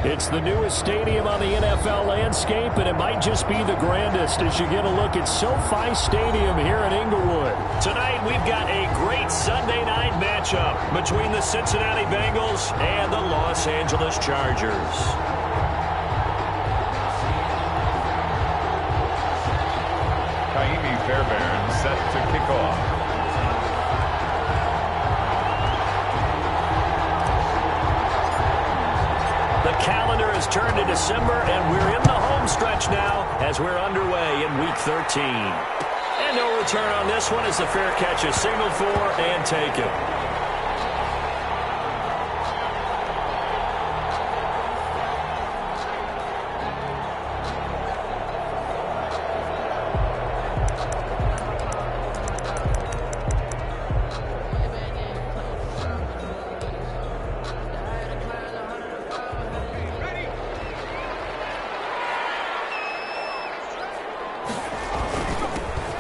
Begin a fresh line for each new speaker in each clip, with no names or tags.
It's the newest stadium on the NFL landscape, and it might just be the grandest as you get a look at SoFi Stadium here in Inglewood. Tonight, we've got a great Sunday night matchup between the Cincinnati Bengals and the Los Angeles Chargers.
Kaimi Fairbairn set to kick off.
The calendar has turned to December, and we're in the home stretch now as we're underway in Week 13. And no return on this one as the fair catch is signaled for and taken.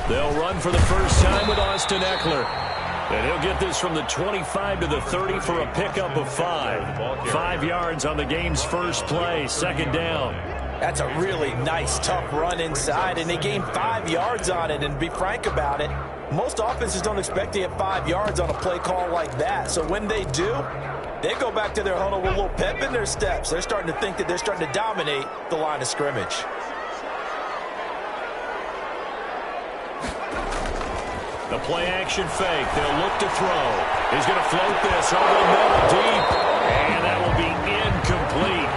They'll run for the first time with Austin Ekeler. And he'll get this from the 25 to the 30 for a pickup of 5. 5 yards on the game's first play, second down.
That's a really nice, tough run inside, and they gained 5 yards on it. And to be frank about it, most offenses don't expect to get 5 yards on a play call like that. So when they do, they go back to their huddle with a little pep in their steps. They're starting to think that they're starting to dominate the line of scrimmage.
The play-action fake. They'll look to throw. He's going to float this over the middle deep. And that will be incomplete.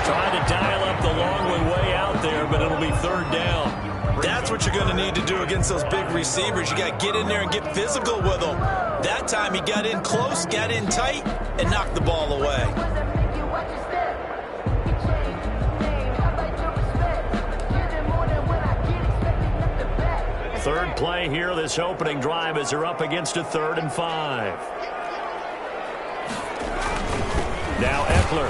Trying to dial up the long way out there, but it'll be third down.
That's what you're going to need to do against those big receivers. You got to get in there and get physical with them. That time he got in close, got in tight, and knocked the ball away.
Third play here, this opening drive as they're up against a 3rd and 5. Now Ekeler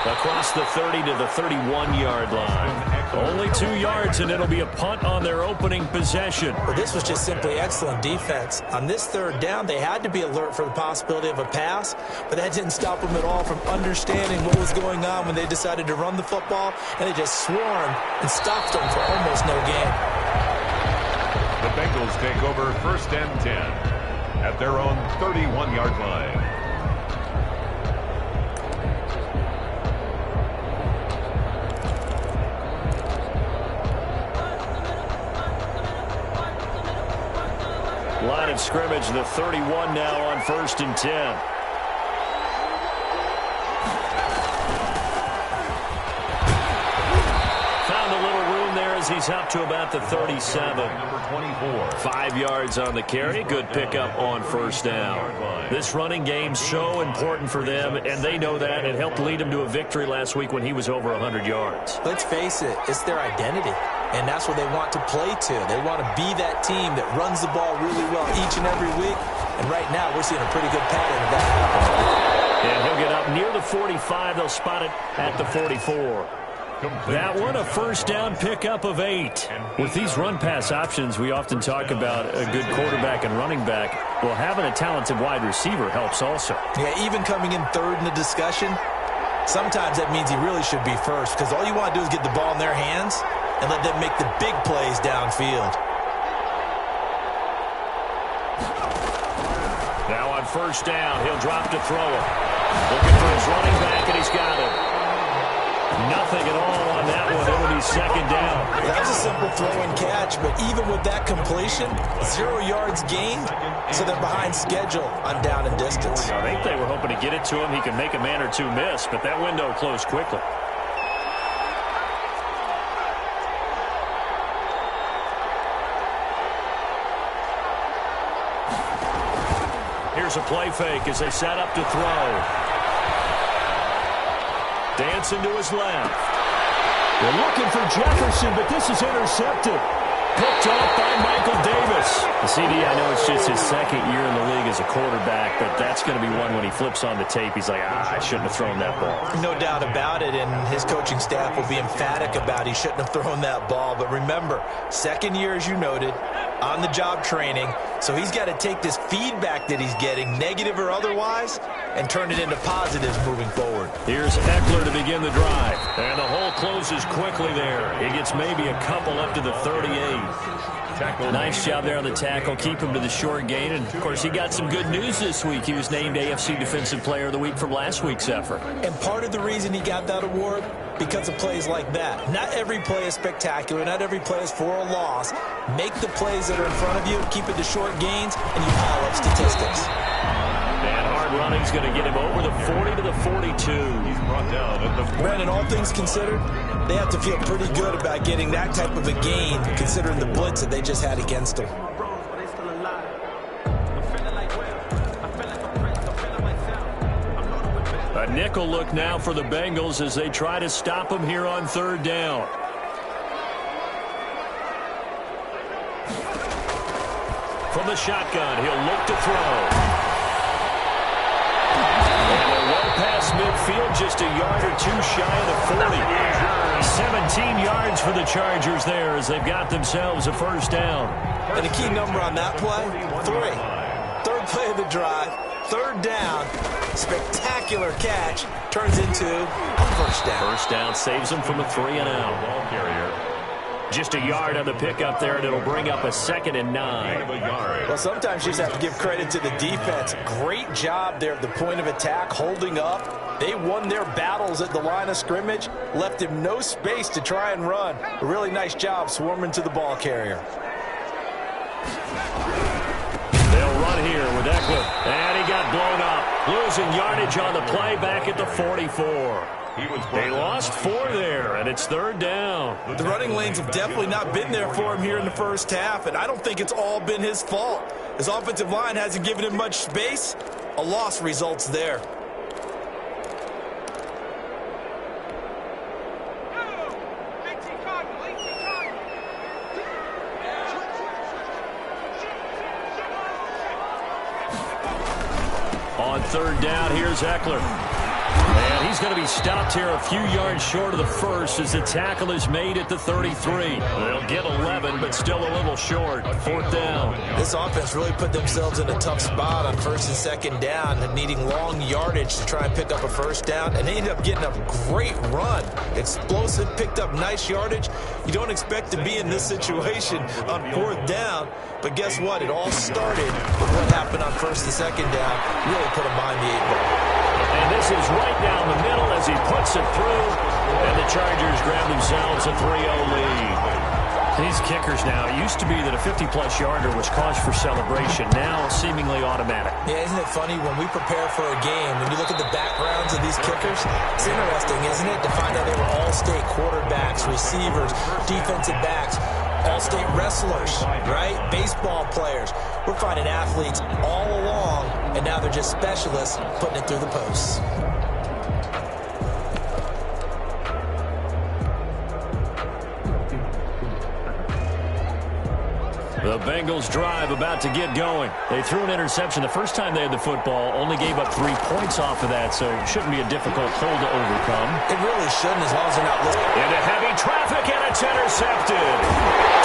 across the 30 to the 31-yard line. Only 2 yards, and it'll be a punt on their opening possession.
Well, this was just simply excellent defense. On this third down, they had to be alert for the possibility of a pass, but that didn't stop them at all from understanding what was going on when they decided to run the football, and they just swarmed and stopped them for almost no gain.
The Bengals take over 1st and 10 at their own 31-yard line.
Line of scrimmage, the 31 now on 1st and 10. He's up to about the 37.
Number 24.
5 yards on the carry. Good pickup on first down. This running game's so important for them, and they know that. It helped lead him to a victory last week when he was over 100 yards.
Let's face it, it's their identity, and that's what they want to play to. They want to be that team that runs the ball really well each and every week, and right now we're seeing a pretty good pattern of that happening.
And he'll get up near the 45. They'll spot it at the 44. That one, a first down pickup of 8. With these run-pass options, we often talk about a good quarterback and running back. Well, having a talented wide receiver helps also.
Yeah, even coming in third in the discussion, sometimes that means he really should be first, because all you want to do is get the ball in their hands and let them make the big plays downfield.
Now on first down, he'll drop to throw it. Looking for his running back, and he's got it. Nothing at all on that one. It'll be second down.
That was a simple throw and catch, but even with that completion, 0 yards gained, so they're behind schedule on down and distance.
I think they were hoping to get it to him. He could make a man or two miss, but that window closed quickly. Here's a play fake as they set up to throw. Dancing to his left. They're looking for Jefferson, but this is intercepted. Picked off by Michael Davis. The CD, I know it's just his second year in the league as as a quarterback, but that's going to be one when he flips on the tape, he's like, I shouldn't have thrown that ball.
No doubt about it, and his coaching staff will be emphatic about he shouldn't have thrown that ball. But remember, second year, as you noted, on-the-job training, so he's got to take this feedback that he's getting, negative or otherwise, and turn it into positives moving forward.
Here's Eckler to begin the drive, and the hole closes quickly there. He gets maybe a couple up to the 38. Nice job there on the tackle. Keep him to the short gain. And, of course, he got some good news this week. He was named AFC Defensive Player of the Week from last week's effort.
And part of the reason he got that award, because of plays like that. Not every play is spectacular. Not every play is for a loss. Make the plays that are in front of you, keep it to short gains, and you pile up statistics.
And hard running is going to get him over the 40 to the 42.
He's brought down at the 40.
Brandon, all things considered, they have to feel pretty good about getting that type of a gain, considering the blitz that they just had against them.
A nickel look now for the Bengals as they try to stop him here on third down. From the shotgun, he'll look to throw. And they're well past midfield, just a yard or two shy of the 40. 17 yards for the Chargers there as they've got themselves a first down.
And a key number on that play, 3. Third play of the drive, third down, spectacular catch, turns into a first down.
First down saves them from a 3-and-out.
Ball carrier.
Just a yard on the pickup there, and it'll bring up a 2nd and 9.
Well, sometimes you just have to give credit to the defense. Great job there at the point of attack, holding up. They won their battles at the line of scrimmage, left him no space to try and run. A really nice job swarming to the ball carrier.
They'll run here with Eckler, and he got blown up. Losing yardage on the play back at the 44. They lost 4 there, and it's third down.
The running lanes have definitely not been there for him here in the first half, and I don't think it's all been his fault. His offensive line hasn't given him much space. A loss results there.
On third down, here's Eckler. And he's going to be stopped here a few yards short of the first as the tackle is made at the 33. They'll get 11, but still a little short. Fourth down.
This offense really put themselves in a tough spot on first and second down, and needing long yardage to try and pick up a first down, and they ended up getting a great run. Explosive, picked up nice yardage. You don't expect to be in this situation on fourth down, but guess what? It all started with what happened on first and second down. Really put them behind the 8 ball.
And this is right down the middle as he puts it through. And the Chargers grab themselves a 3-0 lead. These kickers now, it used to be that a 50-plus yarder was cause for celebration. Now seemingly automatic.
Yeah, isn't it funny when we prepare for a game, when you look at the backgrounds of these kickers, it's interesting, isn't it, to find out they were all-state quarterbacks, receivers, defensive backs, all-state wrestlers, right? Baseball players. We're finding athletes all along, and now they're just specialists putting it through the posts.
The Bengals drive about to get going. They threw an interception the first time they had the football, only gave up 3 points off of that, so it shouldn't be a difficult hole to overcome.
It really shouldn't, as long as they're not listening.
Into heavy traffic, and it's intercepted.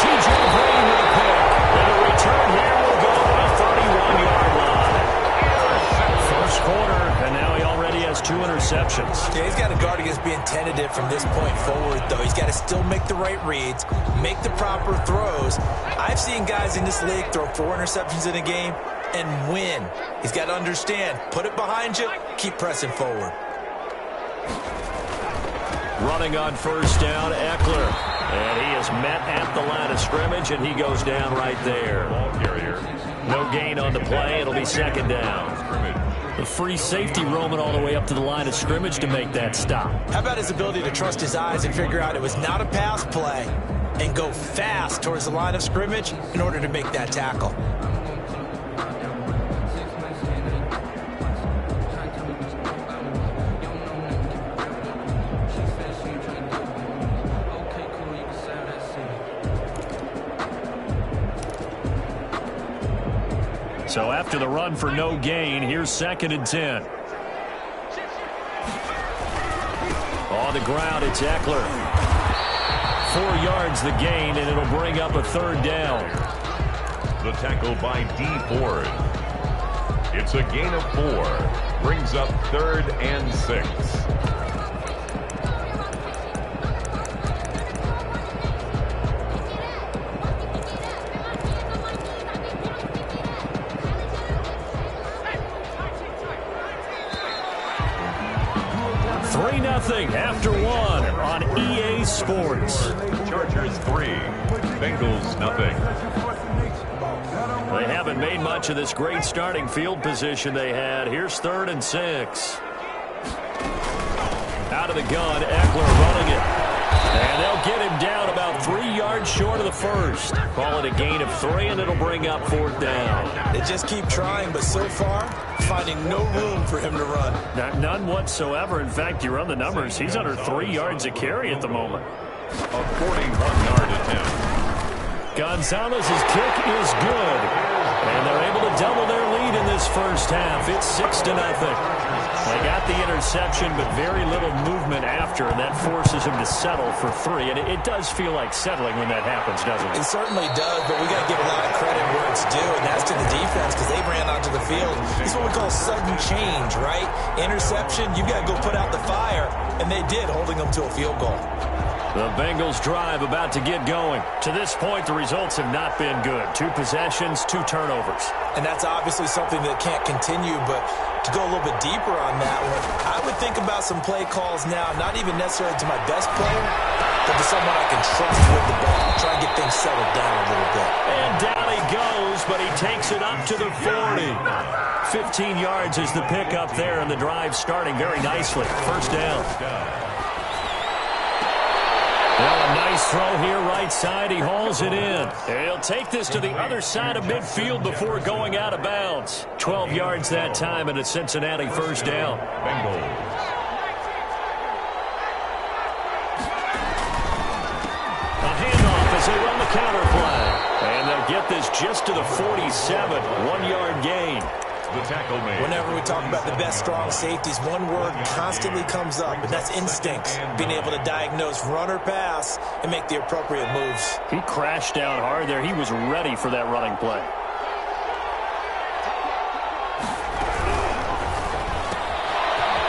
T.J. Green with a pick. And the return here will go to the 31-yard line. First quarter, and now he already has 2 interceptions.
Yeah, he's got to guard against being tentative from this point forward, though. He's got to still make the right reads, make the proper throws. I've seen guys in this league throw 4 interceptions in a game and win. He's got to understand, put it behind you, keep pressing forward.
Running on first down, Eckler. And he is met at the line of scrimmage, and he goes down right there.
Ball carrier.
No gain on the play. It'll be second down. The free safety roaming all the way up to the line of scrimmage to make that stop.
How about his ability to trust his eyes and figure out it was not a pass play and go fast towards the line of scrimmage in order to make that tackle?
So after after the run for no gain. Here's 2nd and 10. On the ground, it's Eckler. 4 yards the gain, and it'll bring up a 3rd down.
The tackle by D. Ford. It's a gain of 4. Brings up 3rd and 6.
After 1 on EA Sports.
Chargers 3, Bengals nothing.
They haven't made much of this great starting field position they had. Here's 3rd and 6. Out of the gun, Eckler running it. And they'll get him down about 3 yards short of the first. Call it a gain of 3, and it'll bring up 4th down.
They just keep trying, but so far, finding no room for him to run.
None whatsoever. In fact, you run the numbers. He's under 3 yards a carry at the moment.
A 41-yard attempt.
Gonzalez's kick is good. And they're able to double their lead in this first half. It's 6-0. They got the interception, but very little movement after, and that forces him to settle for 3. And it does feel like settling when that happens, doesn't it?
It certainly does, but we got to give a lot of credit where it's due, and that's to the defense because they ran onto the field. It's what we call sudden change, right? Interception, you've got to go put out the fire, and they did, holding them to a field goal.
The Bengals drive about to get going. To this point, the results have not been good. 2 possessions, 2 turnovers.
And that's obviously something that can't continue, but to go a little bit deeper on that one, I would think about some play calls now, not even necessarily to my best player, but to someone I can trust with the ball. Try and get things settled down a little bit.
And down he goes, but he takes it up to the 40. 15 yards is the pickup there, and the drive starting very nicely. First down. Well, a nice throw here, right side. He hauls it in. He'll take this to the other side of midfield before going out of bounds. 12 yards that time, and a Cincinnati first down.
Bengals.
A handoff as they run the counter play. And they'll get this just to the 47. 1-yard gain.
The tackle made.
Whenever we talk about the best strong safeties, one word constantly comes up, and that's instinct. Being able to diagnose run or pass and make the appropriate moves.
He crashed down hard there. He was ready for that running play.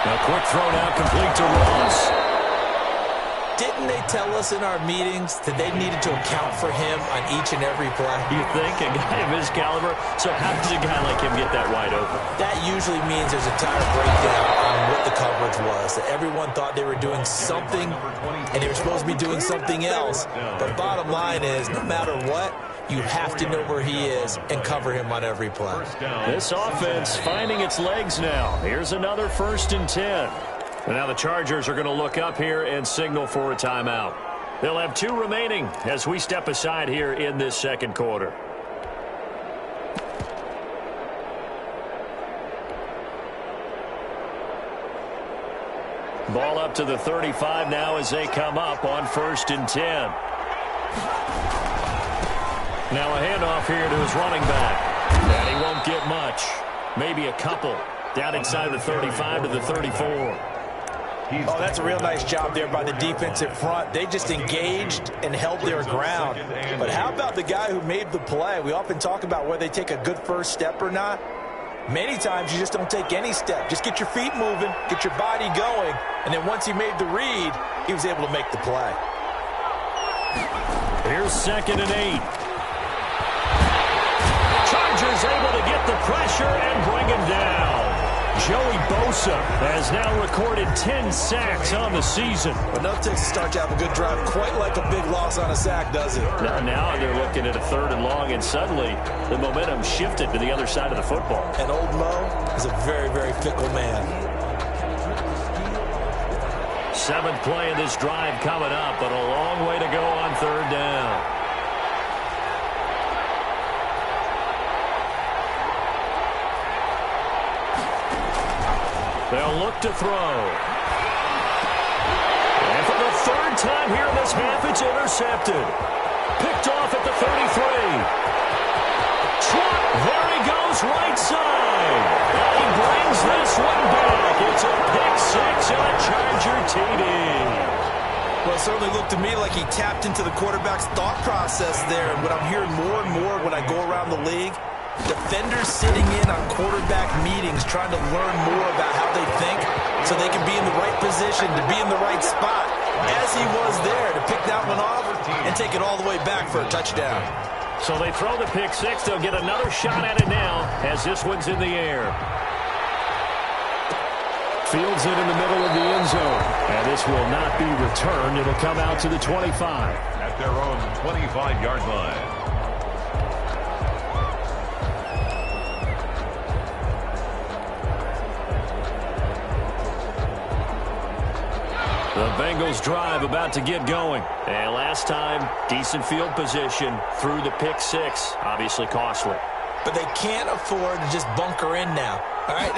A quick throw now complete to Ross.
Didn't they tell us in our meetings that they needed to account for him on each and every play?
You think? A guy of his caliber? So how does a guy like him get that wide open?
That usually means there's a tire breakdown on what the coverage was. That everyone thought they were doing something, and they were supposed to be doing something else. But bottom line is, no matter what, you have to know where he is and cover him on every play.
This offense finding its legs now. Here's another 1st and 10. And now the Chargers are going to look up here and signal for a timeout. They'll have 2 remaining as we step aside here in this second quarter. Ball up to the 35 now as they come up on 1st and 10. Now a handoff here to his running back. And he won't get much. Maybe a couple. Down inside the 35 to the 34.
Oh, that's a real nice job there by the defensive front. They just engaged and held their ground. But how about the guy who made the play? We often talk about whether they take a good first step or not. Many times you just don't take any step. Just get your feet moving, get your body going, and then once he made the read, he was able to make the play.
Here's 2nd and 8. Chargers able to get the pressure and bring him down. Joey Bosa has now recorded 10 sacks on the season.
Enough to start to have a good drive, quite like a big loss on a sack, does it?
Now they're looking at a 3rd and long, and suddenly the momentum shifted to the other side of the football.
And old Mo is a very, very fickle man.
7th play of this drive coming up, but a long way to go on 3rd down. They'll look to throw. And for the 3rd time here in this half, it's intercepted. Picked off at the 33. swat. There he goes, right side. And he brings this one back. It's a pick six and a Charger TD.
Well, it certainly looked to me like he tapped into the quarterback's thought process there. And what I'm hearing more and more when I go around the league, defenders sitting in on quarterback meetings trying to learn more about how they think so they can be in the right position, to be in the right spot, as he was there to pick that one off and take it all the way back for a touchdown.
So they throw the pick six. They'll get another shot at it now as this one's in the air. Fields it in the middle of the end zone. And this will not be returned. It'll come out to the 25.
At their own 25-yard line.
The Bengals drive about to get going. And last time, decent field position through the pick six. Obviously costly.
But they can't afford to just bunker in now. All right,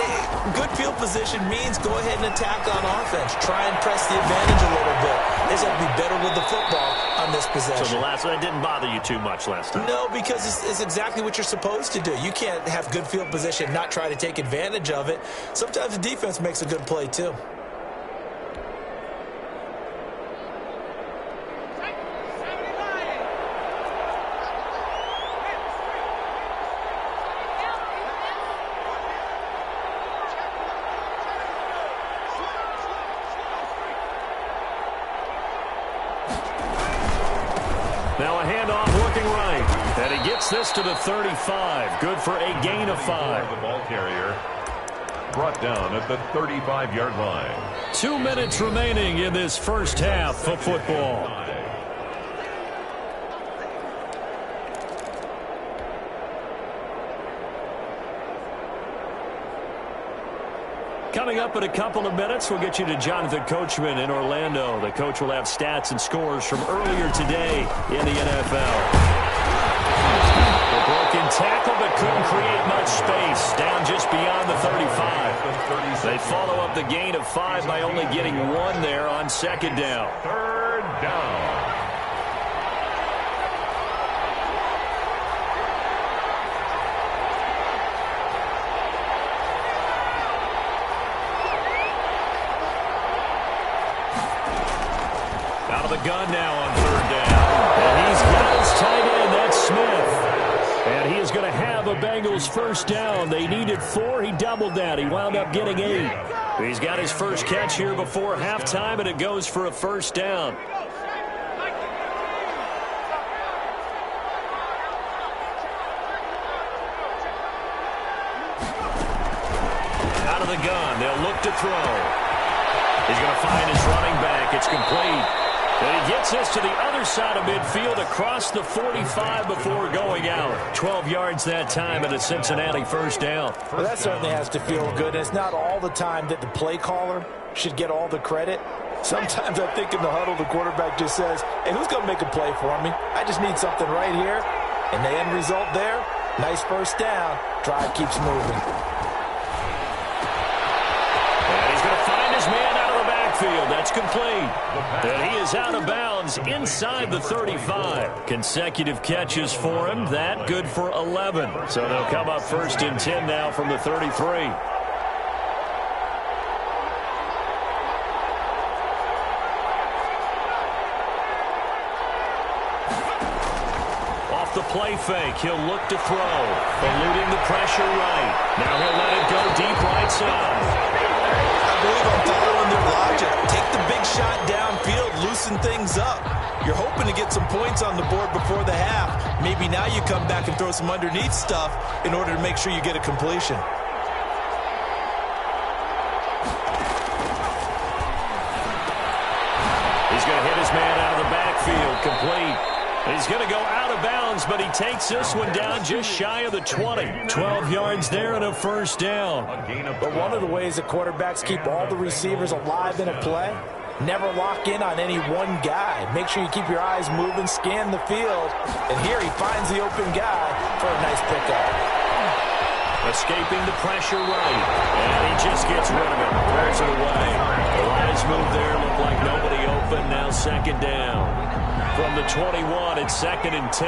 good field position means go ahead and attack on offense. Try and press the advantage a little bit. They just have to be better with the football on this possession.
So that didn't bother you too much last time?
No, because it's exactly what you're supposed to do. You can't have good field position, not try to take advantage of it. Sometimes the defense makes a good play too.
Now a handoff working right. And he gets this to the 35. Good for a gain of 5.
The ball carrier brought down at the 35-yard line.
2 minutes remaining in this first half of football. Coming up in a couple of minutes, we'll get you to Jonathan Coachman in Orlando. The coach will have stats and scores from earlier today in the NFL. The broken tackle, but couldn't create much space. Down just beyond the 35. They follow up the gain of 5 by only getting 1 there on second down.
Third down.
Out of the gun now on third down. And he's got his tight end. That's Smith. And he is going to have a Bengals first down. They needed 4. He doubled that. He wound up getting 8. He's got his first catch here before halftime, and it goes for a first down. Out of the gun. They'll look to throw. He's going to find his running back. It's complete. And he gets this to the other side of midfield across the 45 before going out. 12 yards that time and a Cincinnati first down.
Well, that certainly has to feel good. It's not all the time that the play caller should get all the credit. Sometimes I think in the huddle the quarterback just says, hey, who's going to make a play for me? I just need something right here. And the end result there, nice first down. Drive keeps moving.
And he's going to find his man out of the backfield. That's complete. And he is out of bounds inside the 35. Consecutive catches for him. That good for 11. So they'll come up first and 10 now from the 33. Off the play fake, he'll look to throw. Eluding the pressure right. Now he'll let it go deep right side.
I believe I'm following their logic. Take the big shot downfield, loosen things up. You're hoping to get some points on the board before the half. Maybe now you come back and throw some underneath stuff in order to make sure you get a completion.
He's going to hit his man out of the backfield, complete. He's going to go out of bounds, but he takes this one down just shy of the 20. 12 yards there and a first down.
But one of the ways the quarterbacks keep all the receivers alive in a play, never lock in on any one guy. Make sure you keep your eyes moving, scan the field. And here he finds the open guy for a nice pickup.
Escaping the pressure right. And he just gets rid of it. Throws it away. The lines move there. Look like nobody open. Now second down. From the 21, it's second and 10.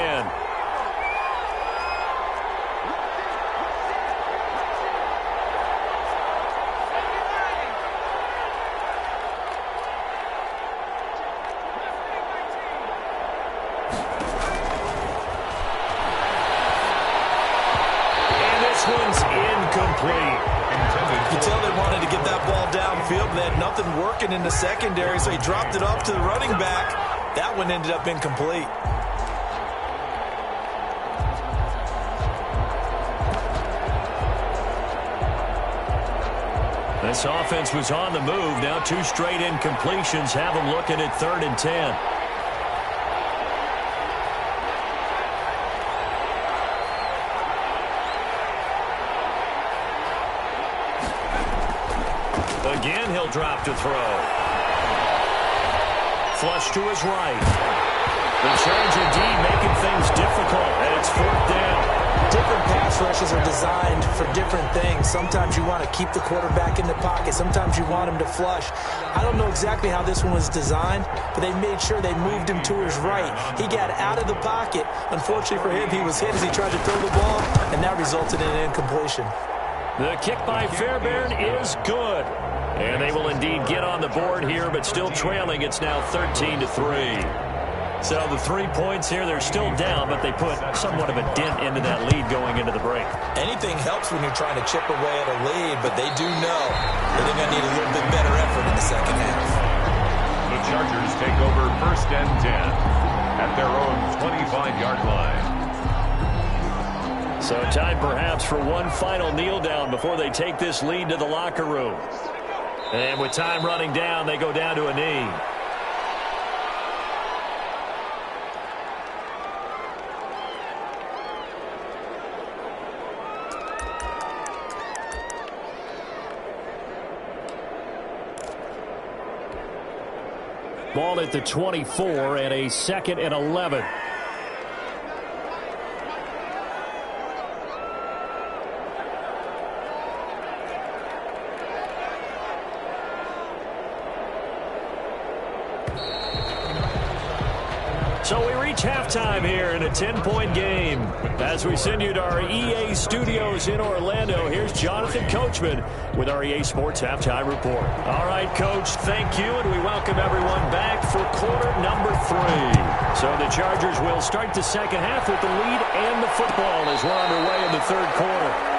wasn't working in the secondary, so he dropped it off to the running back. That one ended up incomplete.
This offense was on the move. Now 2 straight incompletions have them looking at 3rd and 10. Again, he'll drop to throw. Flush to his right. The Charger D making things difficult, and it's 4th down.
Different pass rushes are designed for different things. Sometimes you want to keep the quarterback in the pocket. Sometimes you want him to flush. I don't know exactly how this one was designed, but they made sure they moved him to his right. He got out of the pocket. Unfortunately for him, he was hit as he tried to throw the ball, and that resulted in an incompletion.
The kick by Fairbairn is good. And they will indeed get on the board here, but still trailing. It's now 13-3. So the 3 points here, they're still down, but they put somewhat of a dent into that lead going into the break.
Anything helps when you're trying to chip away at a lead, but they do know that they're going to need a little bit better effort in the second half.
The Chargers take over 1st and 10 at their own 25-yard line.
So time perhaps for one final kneel down before they take this lead to the locker room. And with time running down, they go down to a knee. Ball at the 24 and a 2nd and 11. So we reach halftime here in a 10-point game. As we send you to our EA studios in Orlando, here's Jonathan Coachman with our EA Sports Halftime Report. All right, Coach, thank you, and we welcome everyone back for quarter number 3. So the Chargers will start the second half with the lead and the football as we're underway in the 3rd quarter.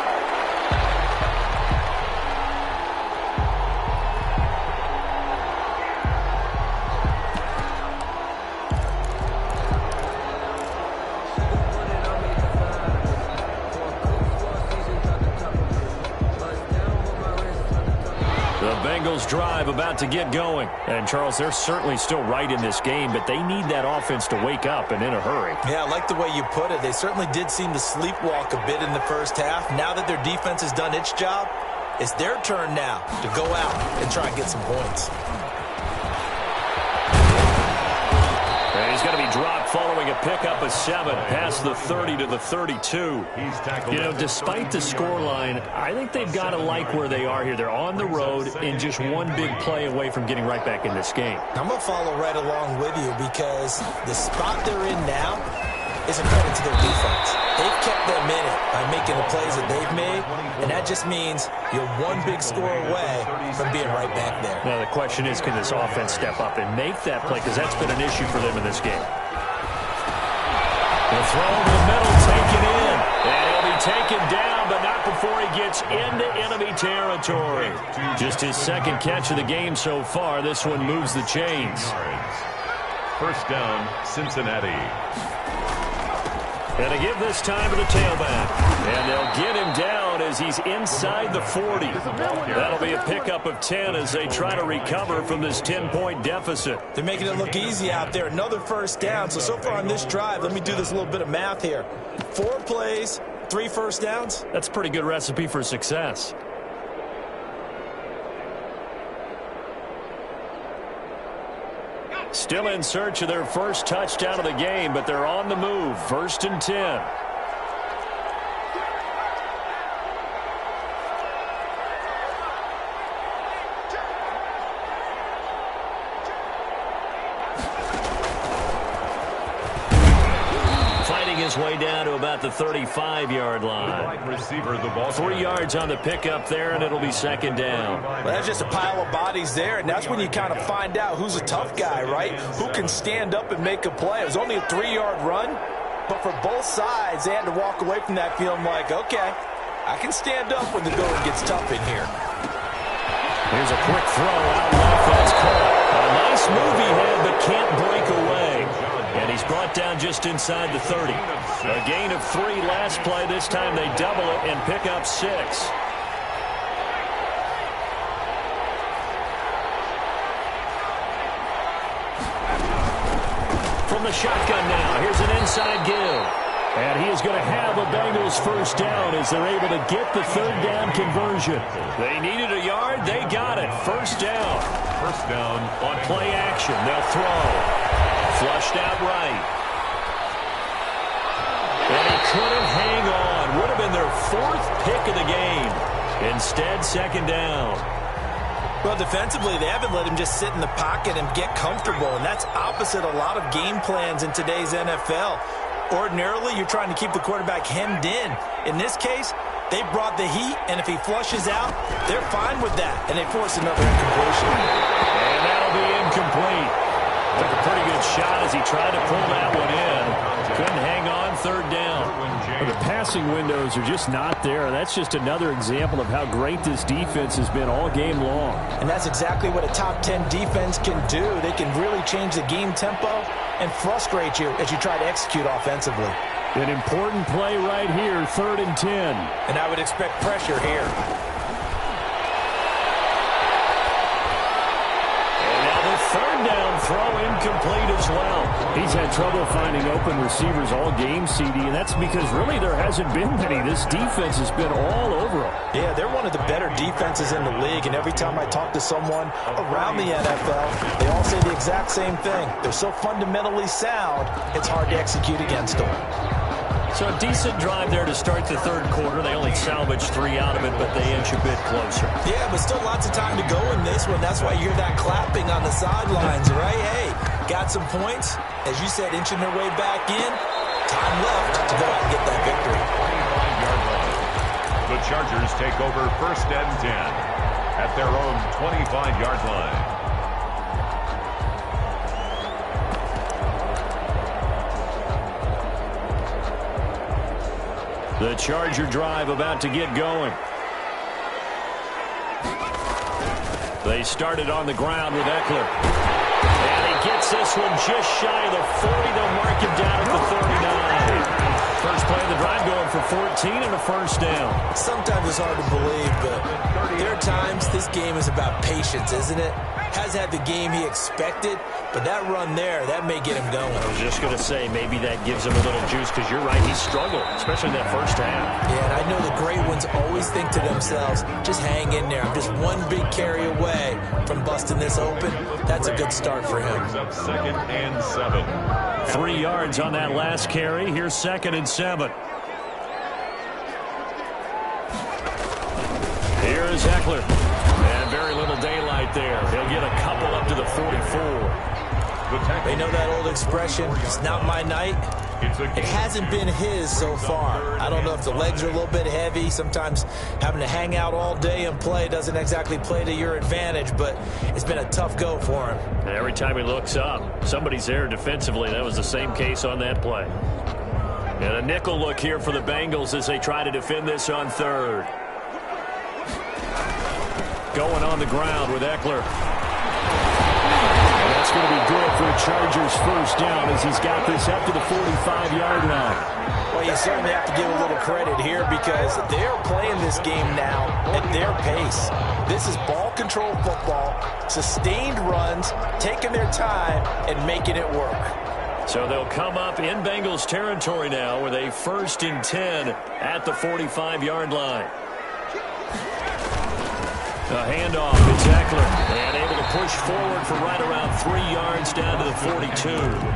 Bengals drive about to get going. And, Charles, they're certainly still right in this game, but they need that offense to wake up and in a hurry.
Yeah, I like the way you put it. They certainly did seem to sleepwalk a bit in the first half. Now that their defense has done its job, it's their turn now to go out and try and get some points.
And he's going to be dropped following a pickup of 7 past the 30 to the 32. You know, despite the scoreline, I think they've got to like where they are here. They're on the road and just one big play away from getting right back in this game.
I'm going to follow right along with you because the spot they're in now is a credit to their defense. They've kept them in it by making the plays that they've made, and that just means you're one big score away from being right back there.
Now, the question is, can this offense step up and make that play? Because that's been an issue for them in this game. The throw to the middle, taken in. And he'll be taken down, but not before he gets into enemy territory. Just his 2nd catch of the game so far. This one moves the chains.
1st down, Cincinnati.
And to give this time to the tailback. And they'll get him down as he's inside the 40. That'll be a pickup of 10 as they try to recover from this 10-point deficit.
They're making it look easy out there. Another 1st down. So far on this drive, let me do this little bit of math here. 4 plays, 3 first downs.
That's a pretty good recipe for success. Still in search of their first touchdown of the game, but they're on the move. 1st and 10. Fighting his way down to about the 35-yard line.
Receiver, the ball
3 yards on the pickup there, and it'll be 2nd down.
Well, that's just a pile of bodies there, and that's when you kind of find out who's a tough guy, right? Who can stand up and make a play. It was only a 3-yard run, but for both sides, they had to walk away from that feeling like, okay, I can stand up when the going gets tough in here.
Here's a quick throw out left. That's caught. A nice move he had, but can't break away. And he's brought down just inside the 30. A gain of 3 last play. This time they double it and pick up 6. From the shotgun now, here's an inside give. And he is going to have a Bengals first down as they're able to get the 3rd down conversion. They needed a yard. They got it. First down.
First down
on play action. They'll throw. Flushed out right. And he couldn't hang on. Would have been their 4th pick of the game. Instead, 2nd down.
Well, defensively, they haven't let him just sit in the pocket and get comfortable, and that's opposite a lot of game plans in today's NFL. Ordinarily, you're trying to keep the quarterback hemmed in. In this case, they brought the heat, and if he flushes out, they're fine with that, and they force another incompletion.
And that'll be incomplete. Took a pretty good shot as he tried to pull that one in. Couldn't hang on. 3rd down. Well, the passing windows are just not there. That's just another example of how great this defense has been all game long.
And that's exactly what a top 10 defense can do. They can really change the game tempo and frustrate you as you try to execute offensively.
An important play right here, 3rd and 10.
And I would expect pressure here.
And now the 3rd down throw incomplete as well. He's had trouble finding open receivers all game, CD, and that's because really there hasn't been many. This defense has been all over them.
Yeah, they're one of the better defenses in the league, and every time I talk to someone around the NFL, they all say the exact same thing. They're so fundamentally sound, it's hard to execute against them.
So a decent drive there to start the 3rd quarter. They only salvaged 3 out of it, but they inch a bit closer.
Yeah, but still lots of time to go in this one. That's why you hear that clapping on the sidelines, right? Hey, got some points. As you said, inching their way back in. Time left to go out and get that victory.
25-yard line. The Chargers take over 1st and 10 at their own 25-yard line.
The Charger drive about to get going. They started on the ground with Eckler. And he gets this one just shy of the 40. They'll mark him down at the 39. First play of the drive going for 14 and a first down.
Sometimes it's hard to believe, but there are times this game is about patience, isn't it? Has had the game he expected, but that run there, that may get him going.
I was just going to say, maybe that gives him a little juice, because you're right, he struggled, especially that first half.
Yeah, and I know the great ones always think to themselves, just hang in there. I'm just one big carry away from busting this open. That's a good start for him.
Up 2nd and 7.
3 yards on that last carry. Here's 2nd and 7. Here's Eckler. And very little daylight there. He'll get a couple up to the 44.
They know that old expression, it's not my night. It hasn't been his so far. I don't know if the legs are a little bit heavy. Sometimes having to hang out all day and play doesn't exactly play to your advantage, but it's been a tough go for him.
And every time he looks up, somebody's there defensively. That was the same case on that play. And a nickel look here for the Bengals as they try to defend this on 3rd. Going on the ground with Eckler. And that's going to be good for the Chargers' first down as he's got this up to the 45-yard line.
Well, you certainly have to give a little credit here because they're playing this game now at their pace. This is ball control football, sustained runs, taking their time and making it work.
So they'll come up in Bengals territory now with a 1st and 10 at the 45-yard line. A handoff, it's Eckler, and able to push forward for right around 3 yards down to the 42.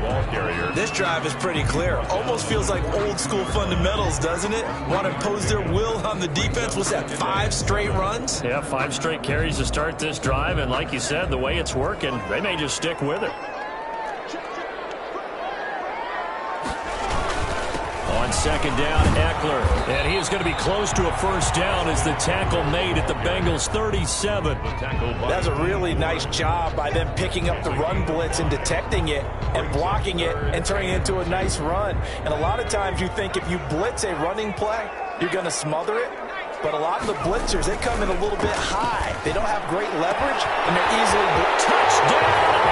Ball carrier.
This drive is pretty clear. Almost feels like old school fundamentals, doesn't it? Want to impose their will on the defense. What's that, 5 straight runs?
Yeah, 5 straight carries to start this drive, and like you said, the way it's working, they may just stick with it. On 2nd down, Eckler. And he is going to be close to a first down as the tackle made at the Bengals' 37.
That's a really nice job by them picking up the run blitz and detecting it and blocking it and turning it into a nice run. And a lot of times you think if you blitz a running play, you're going to smother it. but a lot of the blitzers, they come in a little bit high. They don't have great leverage, and they're easily touchdown.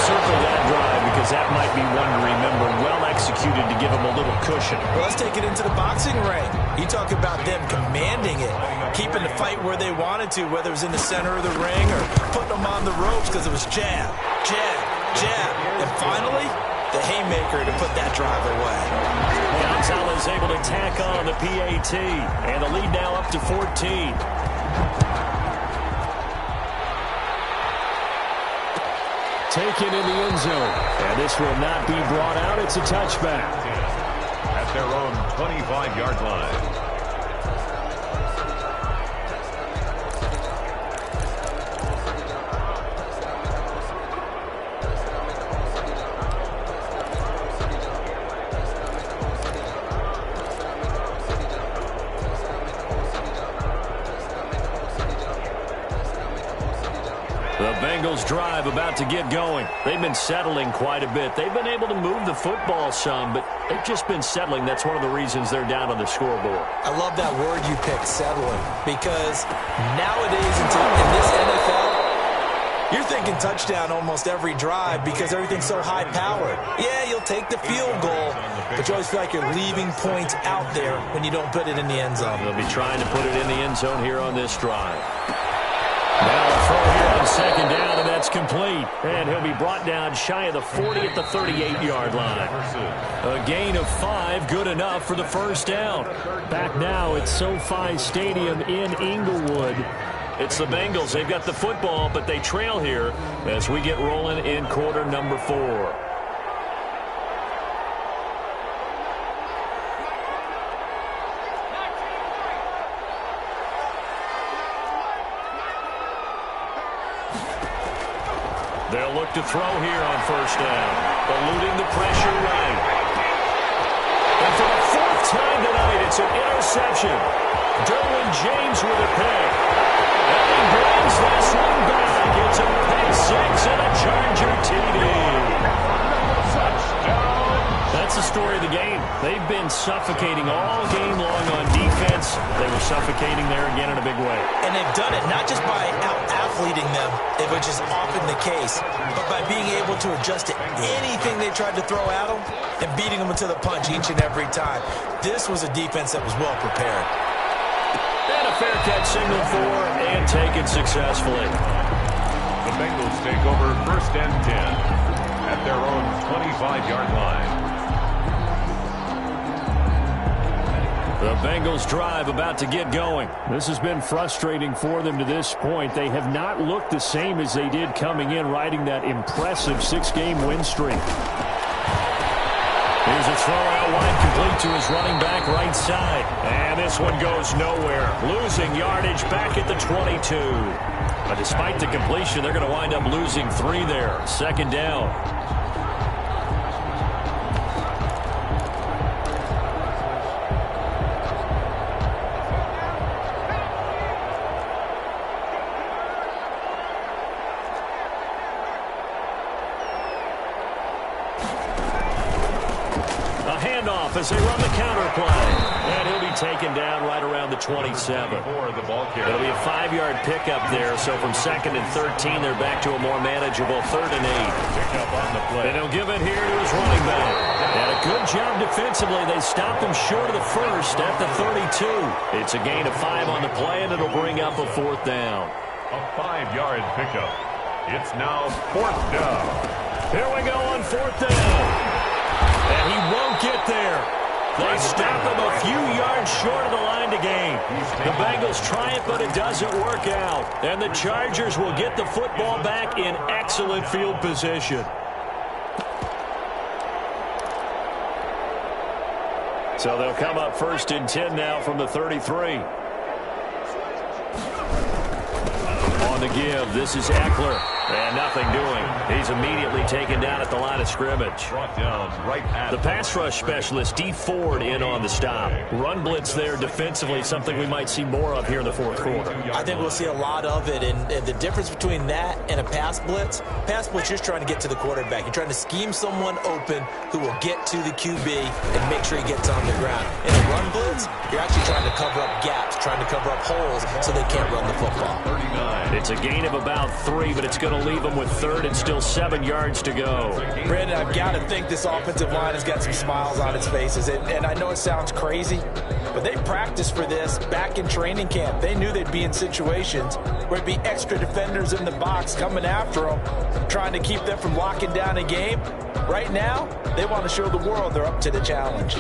Circle that drive because that might be one to remember. Well executed to give them a little cushion.
Well, let's take it into the boxing ring. You talk about them commanding it, keeping the fight where they wanted to, whether it was in the center of the ring or putting them on the ropes because it was jab, jab, jab. And finally, the haymaker to put that drive away.
Gonzalez able to tack on the PAT, and the lead now up to 14. Taken in the end zone, and this will not be brought out. It's a touchback.
At their own 25-yard line.
The Bengals drive about to get going. They've been settling quite a bit. They've been able to move the football some, but they've just been settling. That's one of the reasons they're down on the scoreboard.
I love that word you picked, settling, because nowadays in this NFL, you're thinking touchdown almost every drive because everything's so high-powered. Yeah, you'll take the field goal, but you always feel like you're leaving points out there when you don't put it in the end zone.
They'll be trying to put it in the end zone here on this drive. Now a throw here on second down, and that's complete. And he'll be brought down shy of the 40 at the 38-yard line. A gain of 5, good enough for the first down. Back now at SoFi Stadium in Inglewood. It's the Bengals. They've got the football, but they trail here as we get rolling in quarter number 4. They'll look to throw here on first down, eluding the pressure right. And for the 4th time tonight, it's an interception. Derwin James with a pick. And he brings this one back. It's a pick 6 and a Charger TD. That's the story of the game. They've been suffocating all game long on defense. They were suffocating there again in a big way.
And they've done it not just by out-athleting them, which is often the case, but by being able to adjust to anything they tried to throw at them and beating them into the punch each and every time. This was a defense that was well prepared.
And a fair catch signal for and taken successfully.
The Bengals take over first and 10 at their own 25-yard line.
The Bengals drive about to get going. This has been frustrating for them to this point. They have not looked the same as they did coming in, riding that impressive 6-game win streak. Here's a throw out wide, complete to his running back right side. And this one goes nowhere. Losing yardage back at the 22. But despite the completion, they're going to wind up losing 3 there. Second down. As they run the counter play. And he'll be taken down right around the 27. It'll be a 5-yard pickup there. So from 2nd and 13, they're back to a more manageable 3rd and 8. And he'll give it here to his running back. And a good job defensively. They stopped him short of the first at the 32. It's a gain of 5 on the play, and it'll bring up a 4th down.
A 5-yard pickup. It's now 4th down.
Here we go on 4th down. And he won't get there. They stop him a few yards short of the line to gain. The Bengals try it, but it doesn't work out. And the Chargers will get the football back in excellent field position. So they'll come up 1st and 10 now from the 33. On the give, this is Eckler. And nothing doing. He's immediately taken down at the line of scrimmage.
Brought down right at
the pass rush specialist, Dee Ford, in on the stop. Run blitz there defensively, something we might see more of here in the fourth quarter.
I think we'll see a lot of it, and the difference between that and a pass blitz, you're just trying to get to the quarterback. You're trying to scheme someone open who will get to the QB and make sure he gets on the ground. In a run blitz, you're actually trying to cover up gaps, trying to cover up holes so they can't run the football.
39.
It's a gain of about 3, but it's going to leave them with third and still 7 yards to go.
Brandon, I've got to think this offensive line has got some smiles on its faces. And I know it sounds crazy, but they practiced for this back in training camp. They knew they'd be in situations where it'd be extra defenders in the box coming after them, trying to keep them from locking down a game. Right now, they want to show the world they're up to the challenge.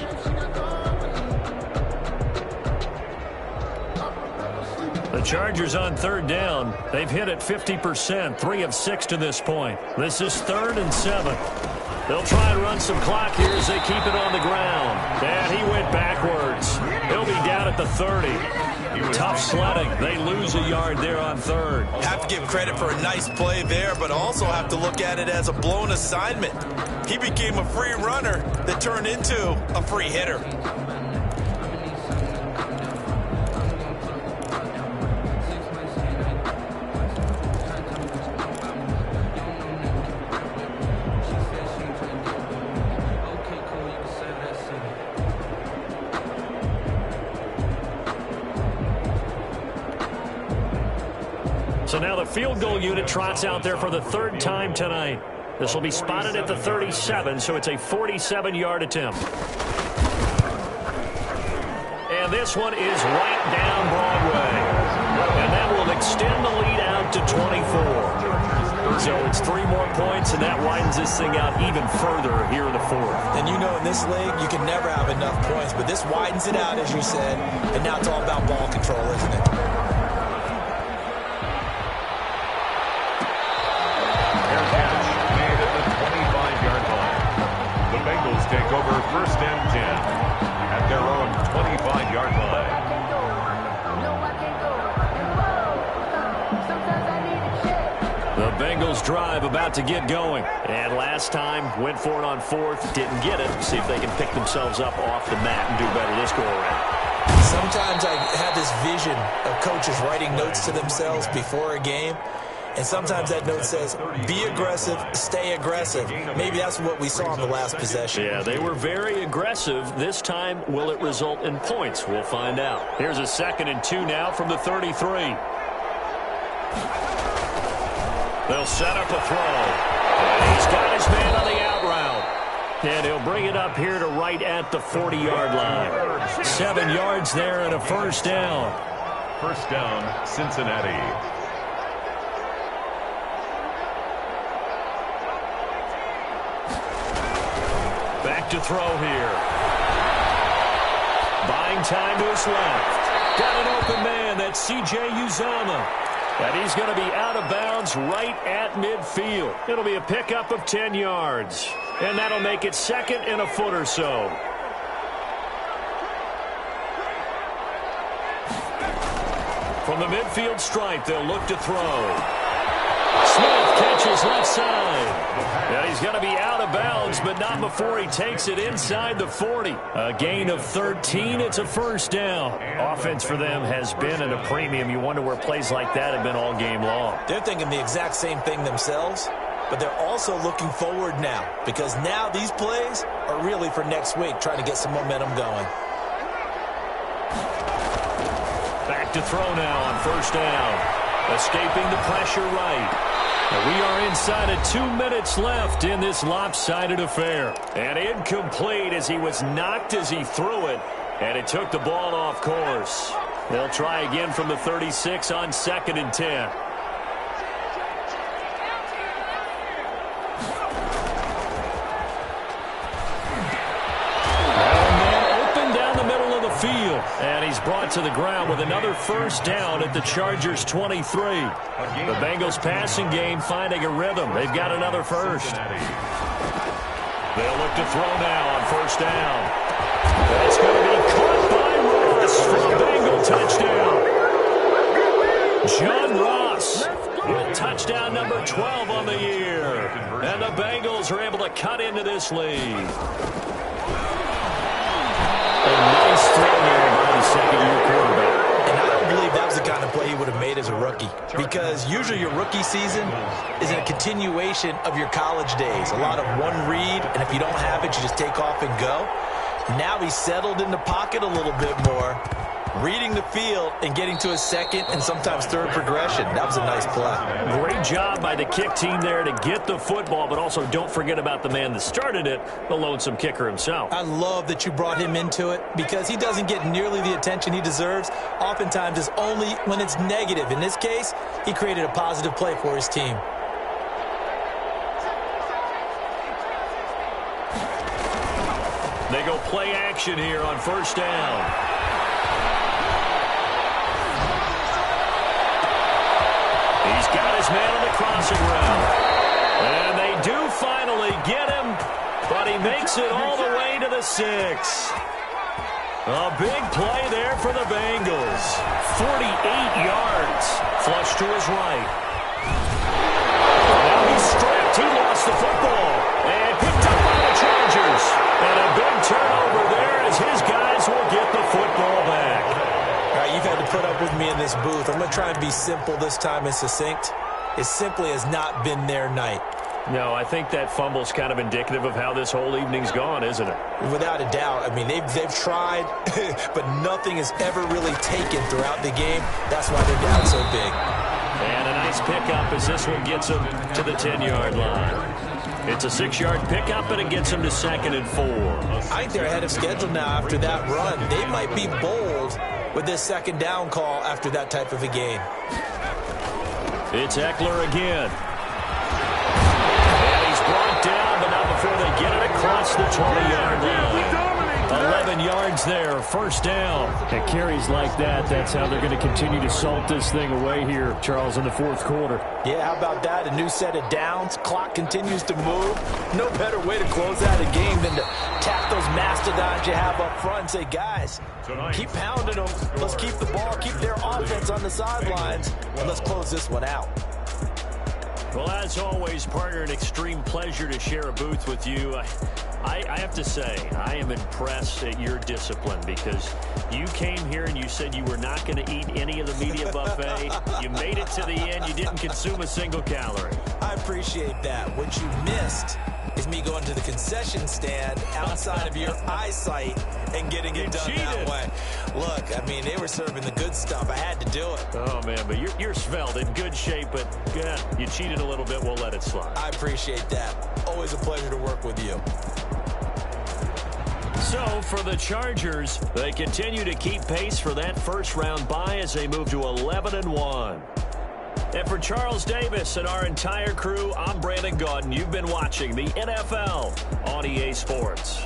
The Chargers on third down. They've hit it 50%, 3 of 6 to this point. This is 3rd and 7. They'll try and run some clock here as they keep it on the ground. And he went backwards. He'll be down at the 30. Tough sledding. They lose a yard there on third.
Have to give credit for a nice play there, but also have to look at it as a blown assignment. He became a free runner that turned into a free hitter.
So now the field goal unit trots out there for the 3rd time tonight. This will be spotted at the 37, so it's a 47-yard attempt. And this one is right down Broadway. And that will extend the lead out to 24. So it's 3 more points, and that widens this thing out even further here in the 4th.
And you know in this league, you can never have enough points, but this widens it out, as you said, and now it's all about ball control, isn't it?
Take over 1st and 10 at their own 25-yard line.
The Bengals drive about to get going. And last time, went for it on 4th, didn't get it. See if they can pick themselves up off the mat and do better this go-around.
Sometimes I have this vision of coaches writing notes to themselves before a game. And sometimes that note says, be aggressive, stay aggressive. Maybe that's what we saw in the last possession.
Yeah, they were very aggressive. This time, will it result in points? We'll find out. Here's a 2nd and 2 now from the 33. They'll set up a throw. And he's got his man on the out route. And he'll bring it up here to right at the 40-yard line. 7 yards there and a 1st down.
1st down, Cincinnati.
Back to throw here. Buying time to his left. Got an open man. That's C.J. Uzomah. And he's going to be out of bounds right at midfield. It'll be a pickup of 10 yards. And that'll make it 2nd and a foot or so. From the midfield stripe, they'll look to throw. Smith catches left side. And he's going to be out of bounds, but not before he takes it inside the 40. A gain of 13. It's a 1st down. Offense for them has been at a premium. You wonder where plays like that have been all game long.
They're thinking the exact same thing themselves, but they're also looking forward now, because now these plays are really for next week, trying to get some momentum going.
Back to throw now on 1st down. Escaping the pressure right. And we are inside of 2 minutes left in this lopsided affair. And incomplete as he was knocked as he threw it. And it took the ball off course. They'll try again from the 36 on 2nd and 10. Field, and he's brought to the ground with another 1st down at the Chargers 23. The Bengals passing game finding a rhythm. They've got another 1st. They'll look to throw now on 1st down. That's going to be caught by Ross for a Bengal touchdown. John Ross with touchdown number 12 on the year. And the Bengals are able to cut into this lead. A nice throw there by the second-year quarterback.
And I don't believe that was the kind of play he would have made as a rookie, because usually your rookie season is a continuation of your college days. A lot of one read, and if you don't have it, you just take off and go. Now he's settled in the pocket a little bit more, reading the field and getting to a second and sometimes third progression. That was a nice play.
Great job by the kick team there to get the football, but also don't forget about the man that started it, the lonesome kicker himself.
I love that you brought him into it, because he doesn't get nearly the attention he deserves. Oftentimes it's only when it's negative. In this case, he created a positive play for his team.
They go play action here on first down. He's got his man on the crossing route. And they do finally get him, but he makes it all the way to the 6. A big play there for the Bengals. 48 yards. Flush to his right. Now he's stripped. He lost the football. And picked up by the Chargers. And a big turnover there as his guys will get the football back.
All right, you've had to put up with me in this booth. I'm going to try and be simple this time and succinct. It simply has not been their night.
No, I think that fumble's kind of indicative of how this whole evening's gone, isn't it?
Without a doubt. I mean, they've tried, but nothing has ever really taken throughout the game. That's why they're down so big.
And a nice pickup as this one gets them to the 10-yard line. It's a 6-yard pickup, and it gets them to 2nd and 4.
I think they're ahead of schedule now after that run. They might be bold with this second down call after that type of a game.
It's Eckler again. And he's brought down, but not before they get it across the 20-yard line. 11 yards there, first down. And carries like that, that's how they're going to continue to salt this thing away here, Charles, in the fourth quarter.
Yeah, how about that? A new set of downs. Clock continues to move. No better way to close out a game than to tap those mastodons you have up front and say, guys, keep pounding them. Let's keep the ball, keep their offense on the sidelines, and let's close this one out.
Well, as always, partner, an extreme pleasure to share a booth with you. I have to say, I am impressed at your discipline, because you came here and you said you were not going to eat any of the media buffet. You made it to the end. You didn't consume a single calorie.
I appreciate that. What you missed is me going to the concession stand outside of your eyesight and getting it done that way. Look, I mean, they were serving the good stuff. I had to do it.
Oh, man, but you're svelte, in good shape, but yeah, you cheated a little bit. We'll let it slide.
I appreciate that. Always a pleasure to work with you.
So, for the Chargers, they continue to keep pace for that first-round bye as they move to 11-1. And for Charles Davis and our entire crew, I'm Brandon Gaudin. You've been watching the NFL on EA Sports.